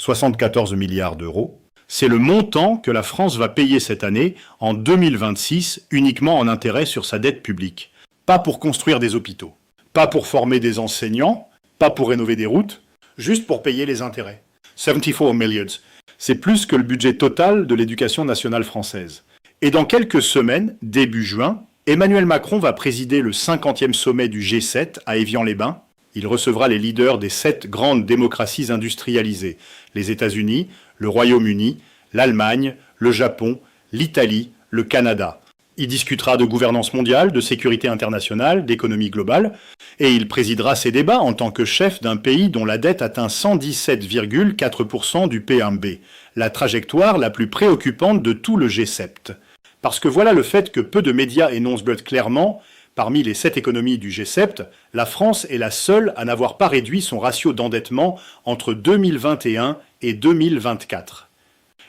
74 milliards d'euros, c'est le montant que la France va payer cette année, en 2026, uniquement en intérêts sur sa dette publique. Pas pour construire des hôpitaux, pas pour former des enseignants, pas pour rénover des routes, juste pour payer les intérêts. 74 milliards. C'est plus que le budget total de l'éducation nationale française. Et dans quelques semaines, début juin, Emmanuel Macron va présider le 50e sommet du G7 à Évian-les-Bains. Il recevra les leaders des 7 grandes démocraties industrialisées, les États-Unis, le Royaume-Uni, l'Allemagne, le Japon, l'Italie, le Canada. Il discutera de gouvernance mondiale, de sécurité internationale, d'économie globale, et il présidera ces débats en tant que chef d'un pays dont la dette atteint 117,4% du PIB, la trajectoire la plus préoccupante de tout le G7. Parce que voilà le fait que peu de médias énoncent clairement, parmi les 7 économies du G7, la France est la seule à n'avoir pas réduit son ratio d'endettement entre 2021 et 2024.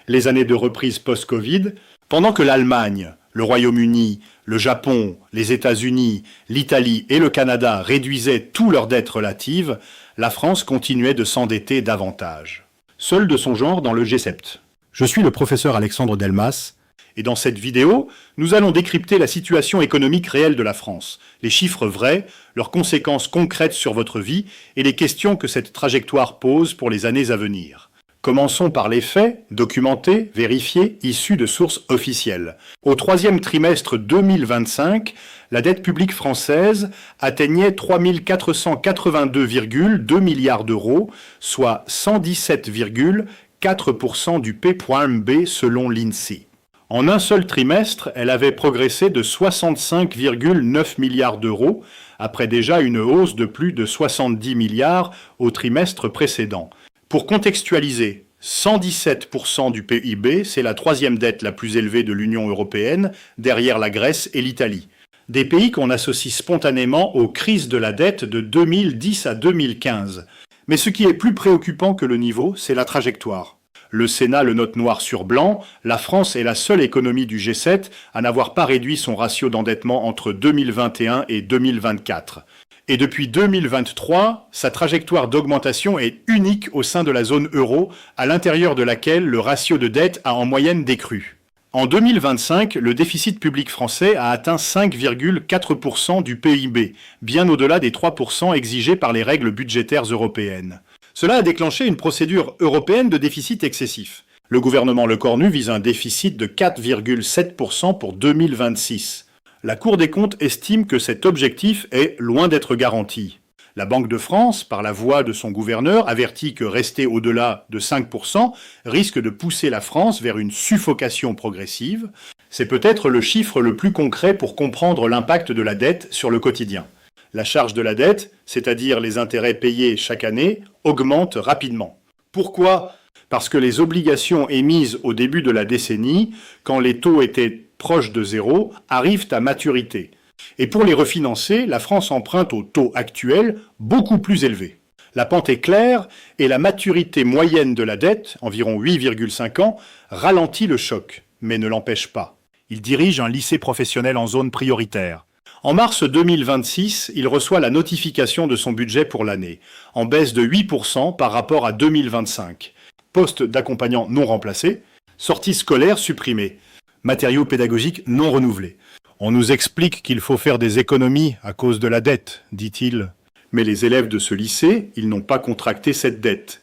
Les années de reprise post-Covid, pendant que l'Allemagne, le Royaume-Uni, le Japon, les États-Unis, l'Italie et le Canada réduisaient tous leurs dettes relatives, la France continuait de s'endetter davantage. Seul de son genre dans le G7. Je suis le professeur Alexandre Delmas, et dans cette vidéo, nous allons décrypter la situation économique réelle de la France, les chiffres vrais, leurs conséquences concrètes sur votre vie et les questions que cette trajectoire pose pour les années à venir. Commençons par les faits, documentés, vérifiés, issus de sources officielles. Au 3e trimestre 2025, la dette publique française atteignait 3 482,2 milliards d'euros, soit 117,4% du PIB selon l'INSEE. En un seul trimestre, elle avait progressé de 65,9 milliards d'euros, après déjà une hausse de plus de 70 milliards au trimestre précédent. Pour contextualiser, 117% du PIB, c'est la 3e dette la plus élevée de l'Union européenne, derrière la Grèce et l'Italie. Des pays qu'on associe spontanément aux crises de la dette de 2010 à 2015. Mais ce qui est plus préoccupant que le niveau, c'est la trajectoire. Le Sénat le note noir sur blanc, la France est la seule économie du G7 à n'avoir pas réduit son ratio d'endettement entre 2021 et 2024. Et depuis 2023, sa trajectoire d'augmentation est unique au sein de la zone euro, à l'intérieur de laquelle le ratio de dette a en moyenne décru. En 2025, le déficit public français a atteint 5,4% du PIB, bien au-delà des 3% exigés par les règles budgétaires européennes. Cela a déclenché une procédure européenne de déficit excessif. Le gouvernement Lecornu vise un déficit de 4,7% pour 2026. La Cour des comptes estime que cet objectif est loin d'être garanti. La Banque de France, par la voix de son gouverneur, avertit que rester au-delà de 5% risque de pousser la France vers une suffocation progressive. C'est peut-être le chiffre le plus concret pour comprendre l'impact de la dette sur le quotidien. La charge de la dette, c'est-à-dire les intérêts payés chaque année, augmente rapidement. Pourquoi ? Parce que les obligations émises au début de la décennie, quand les taux étaient proches de zéro, arrivent à maturité. Et pour les refinancer, la France emprunte au taux actuel beaucoup plus élevé. La pente est claire et la maturité moyenne de la dette, environ 8,5 ans, ralentit le choc, mais ne l'empêche pas. Il dirige un lycée professionnel en zone prioritaire. En mars 2026, il reçoit la notification de son budget pour l'année, en baisse de 8% par rapport à 2025. Poste d'accompagnant non remplacé, sortie scolaire supprimée, matériaux pédagogiques non renouvelés. On nous explique qu'il faut faire des économies à cause de la dette, dit-il. Mais les élèves de ce lycée, ils n'ont pas contracté cette dette.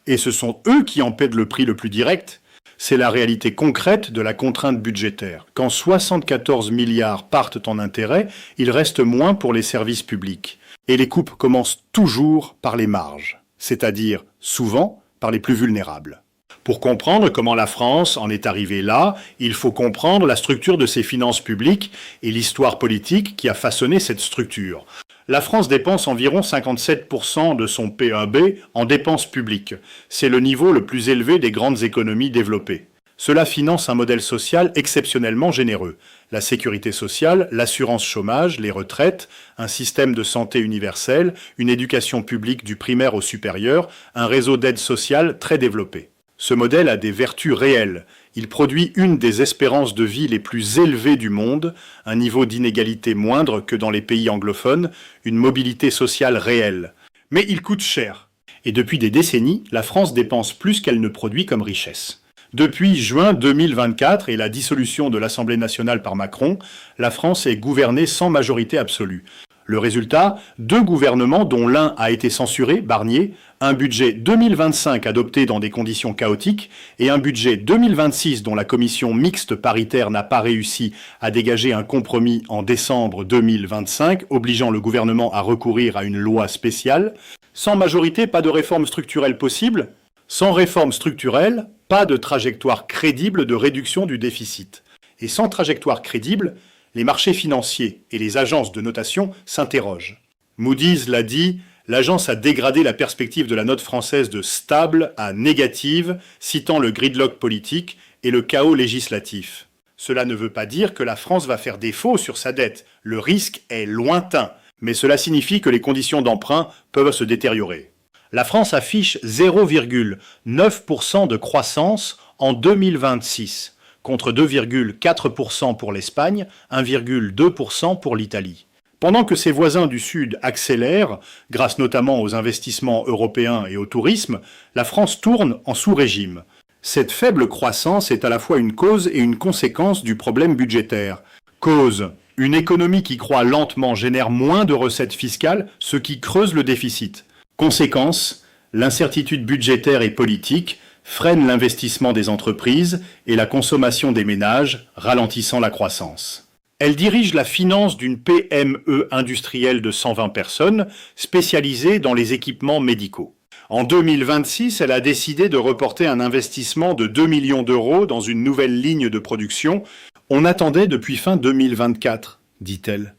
Et ce sont eux qui en paient le prix le plus direct. C'est la réalité concrète de la contrainte budgétaire. Quand 74 milliards partent en intérêts, il reste moins pour les services publics. Et les coupes commencent toujours par les marges, c'est-à-dire souvent par les plus vulnérables. Pour comprendre comment la France en est arrivée là, il faut comprendre la structure de ses finances publiques et l'histoire politique qui a façonné cette structure. La France dépense environ 57% de son PIB en dépenses publiques. C'est le niveau le plus élevé des grandes économies développées. Cela finance un modèle social exceptionnellement généreux. La sécurité sociale, l'assurance chômage, les retraites, un système de santé universel, une éducation publique du primaire au supérieur, un réseau d'aide sociale très développé. Ce modèle a des vertus réelles. Il produit une des espérances de vie les plus élevées du monde, un niveau d'inégalité moindre que dans les pays anglophones, une mobilité sociale réelle. Mais il coûte cher. Et depuis des décennies, la France dépense plus qu'elle ne produit comme richesse. Depuis juin 2024 et la dissolution de l'Assemblée nationale par Macron, la France est gouvernée sans majorité absolue. Le résultat, 2 gouvernements dont l'un a été censuré, Barnier, un budget 2025 adopté dans des conditions chaotiques et un budget 2026 dont la commission mixte paritaire n'a pas réussi à dégager un compromis en décembre 2025, obligeant le gouvernement à recourir à une loi spéciale. Sans majorité, pas de réforme structurelle possible. Sans réforme structurelle, pas de trajectoire crédible de réduction du déficit. Et sans trajectoire crédible, les marchés financiers et les agences de notation s'interrogent. Moody's l'a dit, l'agence a dégradé la perspective de la note française de stable à négative, citant le gridlock politique et le chaos législatif. Cela ne veut pas dire que la France va faire défaut sur sa dette. Le risque est lointain, mais cela signifie que les conditions d'emprunt peuvent se détériorer. La France affiche 0,9% de croissance en 2026, contre 2,4% pour l'Espagne, 1,2% pour l'Italie. Pendant que ses voisins du Sud accélèrent, grâce notamment aux investissements européens et au tourisme, la France tourne en sous-régime. Cette faible croissance est à la fois une cause et une conséquence du problème budgétaire. Cause: une économie qui croît lentement génère moins de recettes fiscales, ce qui creuse le déficit. Conséquence: l'incertitude budgétaire et politique freine l'investissement des entreprises et la consommation des ménages, ralentissant la croissance. Elle dirige la finance d'une PME industrielle de 120 personnes, spécialisée dans les équipements médicaux. En 2026, elle a décidé de reporter un investissement de 2 millions d'euros dans une nouvelle ligne de production. On attendait depuis fin 2024, dit-elle.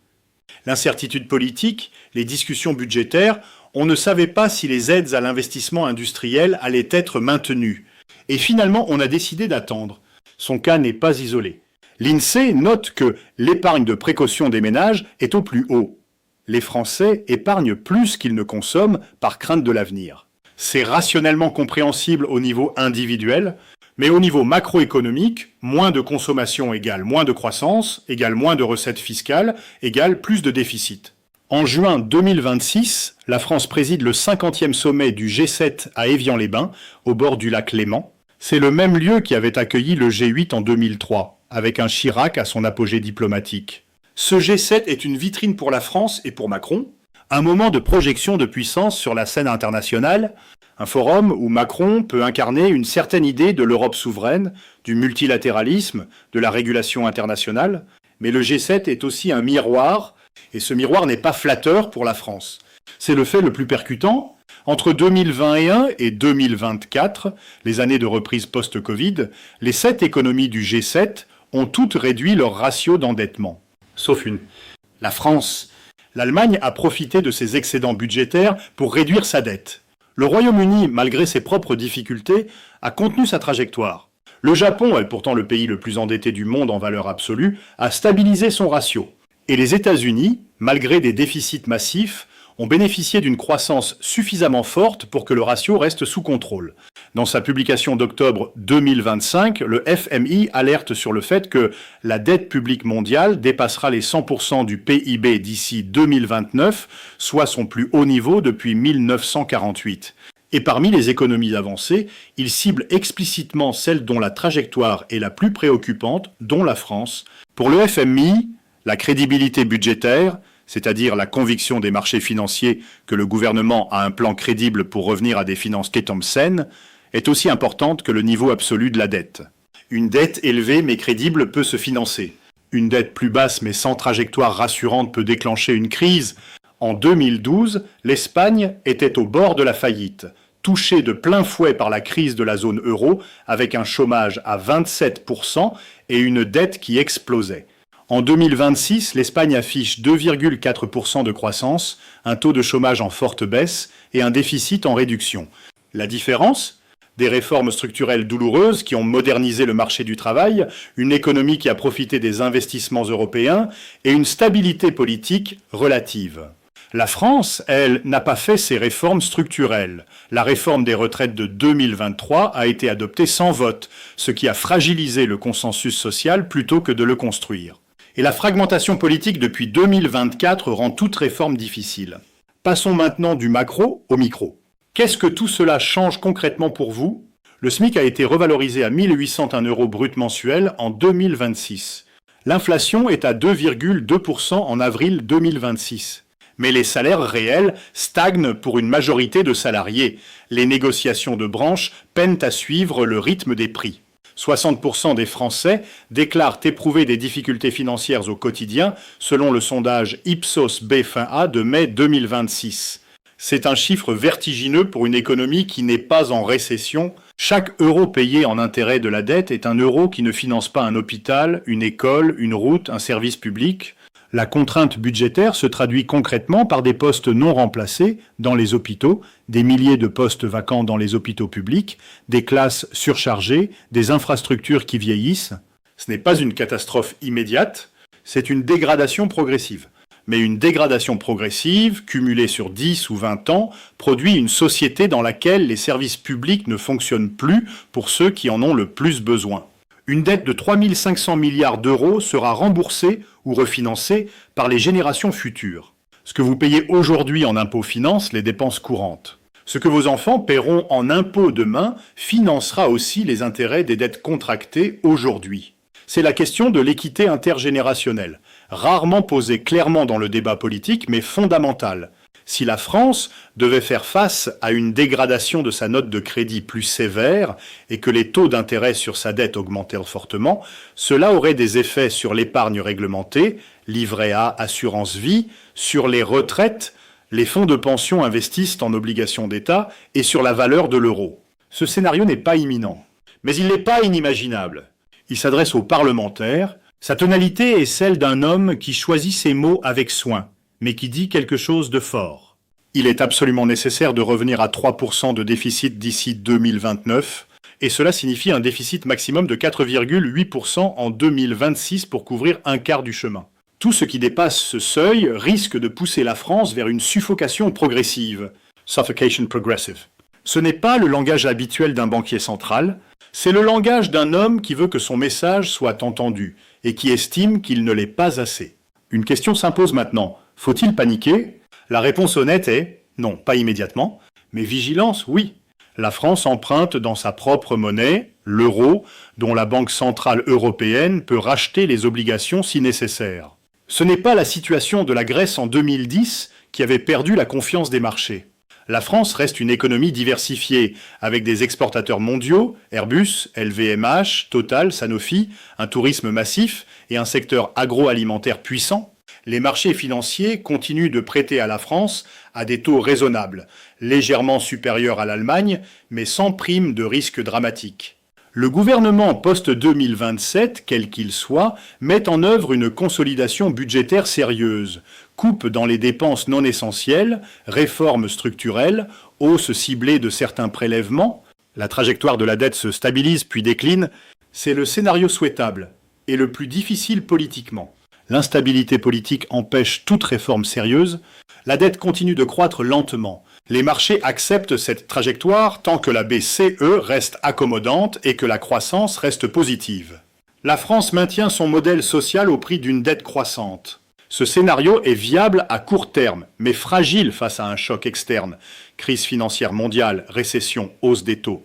L'incertitude politique, les discussions budgétaires, on ne savait pas si les aides à l'investissement industriel allaient être maintenues. Et finalement, on a décidé d'attendre. Son cas n'est pas isolé. L'INSEE note que l'épargne de précaution des ménages est au plus haut. Les Français épargnent plus qu'ils ne consomment par crainte de l'avenir. C'est rationnellement compréhensible au niveau individuel, mais au niveau macroéconomique, moins de consommation égale moins de croissance, égale moins de recettes fiscales, égale plus de déficit. En juin 2026, la France préside le 50e sommet du G7 à Évian-les-Bains, au bord du lac Léman. C'est le même lieu qui avait accueilli le G8 en 2003, avec un Chirac à son apogée diplomatique. Ce G7 est une vitrine pour la France et pour Macron, un moment de projection de puissance sur la scène internationale, un forum où Macron peut incarner une certaine idée de l'Europe souveraine, du multilatéralisme, de la régulation internationale, mais le G7 est aussi un miroir, et ce miroir n'est pas flatteur pour la France. C'est le fait le plus percutant. Entre 2021 et 2024, les années de reprise post-Covid, les 7 économies du G7 ont toutes réduit leur ratio d'endettement. Sauf une. La France. L'Allemagne a profité de ses excédents budgétaires pour réduire sa dette. Le Royaume-Uni, malgré ses propres difficultés, a contenu sa trajectoire. Le Japon, est pourtant le pays le plus endetté du monde en valeur absolue, a stabilisé son ratio. Et les États-Unis, malgré des déficits massifs, ont bénéficié d'une croissance suffisamment forte pour que le ratio reste sous contrôle. Dans sa publication d'octobre 2025, le FMI alerte sur le fait que la dette publique mondiale dépassera les 100% du PIB d'ici 2029, soit son plus haut niveau depuis 1948. Et parmi les économies avancées, il cible explicitement celles dont la trajectoire est la plus préoccupante, dont la France. Pour le FMI, la crédibilité budgétaire, c'est-à-dire la conviction des marchés financiers que le gouvernement a un plan crédible pour revenir à des finances saines, est aussi importante que le niveau absolu de la dette. Une dette élevée mais crédible peut se financer. Une dette plus basse mais sans trajectoire rassurante peut déclencher une crise. En 2012, l'Espagne était au bord de la faillite, touchée de plein fouet par la crise de la zone euro, avec un chômage à 27% et une dette qui explosait. En 2026, l'Espagne affiche 2,4% de croissance, un taux de chômage en forte baisse et un déficit en réduction. La différence ? Des réformes structurelles douloureuses qui ont modernisé le marché du travail, une économie qui a profité des investissements européens et une stabilité politique relative. La France, elle, n'a pas fait ces réformes structurelles. La réforme des retraites de 2023 a été adoptée sans vote, ce qui a fragilisé le consensus social plutôt que de le construire. Et la fragmentation politique depuis 2024 rend toute réforme difficile. Passons maintenant du macro au micro. Qu'est-ce que tout cela change concrètement pour vous? Le SMIC a été revalorisé à 1 801 € brut mensuel en 2026. L'inflation est à 2,2% en avril 2026. Mais les salaires réels stagnent pour une majorité de salariés. Les négociations de branche peinent à suivre le rythme des prix. 60% des Français déclarent éprouver des difficultés financières au quotidien, selon le sondage Ipsos B-A de mai 2026. C'est un chiffre vertigineux pour une économie qui n'est pas en récession. Chaque euro payé en intérêt de la dette est un euro qui ne finance pas un hôpital, une école, une route, un service public. La contrainte budgétaire se traduit concrètement par des postes non remplacés dans les hôpitaux, des milliers de postes vacants dans les hôpitaux publics, des classes surchargées, des infrastructures qui vieillissent. Ce n'est pas une catastrophe immédiate, c'est une dégradation progressive. Mais une dégradation progressive, cumulée sur 10 ou 20 ans, produit une société dans laquelle les services publics ne fonctionnent plus pour ceux qui en ont le plus besoin. Une dette de 3 500 milliards d'euros sera remboursée ou refinancée par les générations futures. Ce que vous payez aujourd'hui en impôts finance les dépenses courantes. Ce que vos enfants paieront en impôts demain financera aussi les intérêts des dettes contractées aujourd'hui. C'est la question de l'équité intergénérationnelle, rarement posée clairement dans le débat politique, mais fondamentale. Si la France devait faire face à une dégradation de sa note de crédit plus sévère et que les taux d'intérêt sur sa dette augmentèrent fortement, cela aurait des effets sur l'épargne réglementée, livret A, assurance vie, sur les retraites, les fonds de pension investissent en obligations d'État et sur la valeur de l'euro. Ce scénario n'est pas imminent, mais il n'est pas inimaginable. Il s'adresse aux parlementaires. Sa tonalité est celle d'un homme qui choisit ses mots avec soin, mais qui dit quelque chose de fort. Il est absolument nécessaire de revenir à 3% de déficit d'ici 2029, et cela signifie un déficit maximum de 4,8% en 2026 pour couvrir un quart du chemin. Tout ce qui dépasse ce seuil risque de pousser la France vers une suffocation progressive. Suffocation progressive. Ce n'est pas le langage habituel d'un banquier central, c'est le langage d'un homme qui veut que son message soit entendu et qui estime qu'il ne l'est pas assez. Une question s'impose maintenant. Faut-il paniquer? La réponse honnête est non, pas immédiatement, mais vigilance, oui. La France emprunte dans sa propre monnaie, l'euro, dont la Banque centrale européenne peut racheter les obligations si nécessaire. Ce n'est pas la situation de la Grèce en 2010 qui avait perdu la confiance des marchés. La France reste une économie diversifiée, avec des exportateurs mondiaux, Airbus, LVMH, Total, Sanofi, un tourisme massif et un secteur agroalimentaire puissant. Les marchés financiers continuent de prêter à la France à des taux raisonnables, légèrement supérieurs à l'Allemagne, mais sans prime de risque dramatique. Le gouvernement post-2027, quel qu'il soit, met en œuvre une consolidation budgétaire sérieuse, coupe dans les dépenses non essentielles, réformes structurelles, hausse ciblée de certains prélèvements. La trajectoire de la dette se stabilise puis décline. C'est le scénario souhaitable et le plus difficile politiquement. L'instabilité politique empêche toute réforme sérieuse. La dette continue de croître lentement. Les marchés acceptent cette trajectoire tant que la BCE reste accommodante et que la croissance reste positive. La France maintient son modèle social au prix d'une dette croissante. Ce scénario est viable à court terme, mais fragile face à un choc externe. Crise financière mondiale, récession, hausse des taux.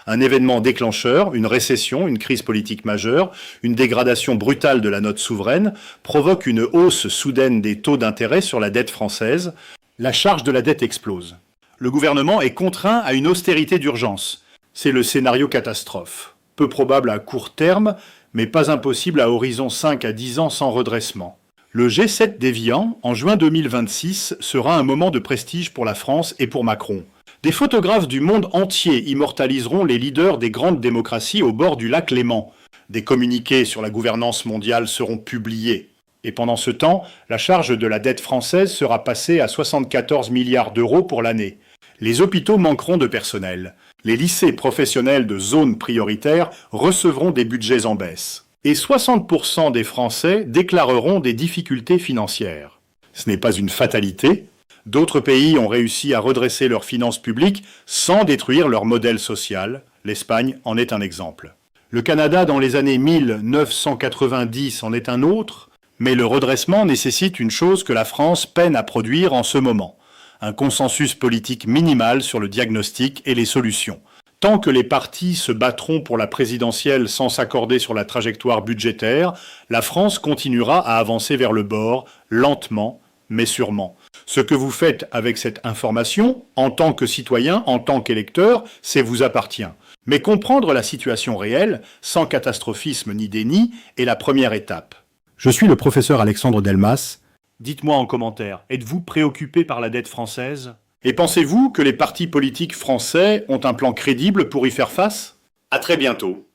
Un événement déclencheur, une récession, une crise politique majeure, une dégradation brutale de la note souveraine, provoque une hausse soudaine des taux d'intérêt sur la dette française. La charge de la dette explose. Le gouvernement est contraint à une austérité d'urgence. C'est le scénario catastrophe. Peu probable à court terme, mais pas impossible à horizon 5 à 10 ans sans redressement. Le G7 d'Évian, en juin 2026, sera un moment de prestige pour la France et pour Macron. Des photographes du monde entier immortaliseront les leaders des grandes démocraties au bord du lac Léman. Des communiqués sur la gouvernance mondiale seront publiés. Et pendant ce temps, la charge de la dette française sera passée à 74 milliards d'euros pour l'année. Les hôpitaux manqueront de personnel. Les lycées professionnels de zones prioritaires recevront des budgets en baisse. Et 60% des Français déclareront des difficultés financières. Ce n'est pas une fatalité. D'autres pays ont réussi à redresser leurs finances publiques sans détruire leur modèle social. L'Espagne en est un exemple. Le Canada, dans les années 1990, en est un autre. Mais le redressement nécessite une chose que la France peine à produire en ce moment. un consensus politique minimal sur le diagnostic et les solutions. Tant que les partis se battront pour la présidentielle sans s'accorder sur la trajectoire budgétaire, la France continuera à avancer vers le bord, lentement, mais sûrement. Ce que vous faites avec cette information, en tant que citoyen, en tant qu'électeur, c'est vous appartient. Mais comprendre la situation réelle, sans catastrophisme ni déni, est la première étape. Je suis le professeur Alexandre Delmas. Dites-moi en commentaire, êtes-vous préoccupé par la dette française ? Et pensez-vous que les partis politiques français ont un plan crédible pour y faire face ? À très bientôt.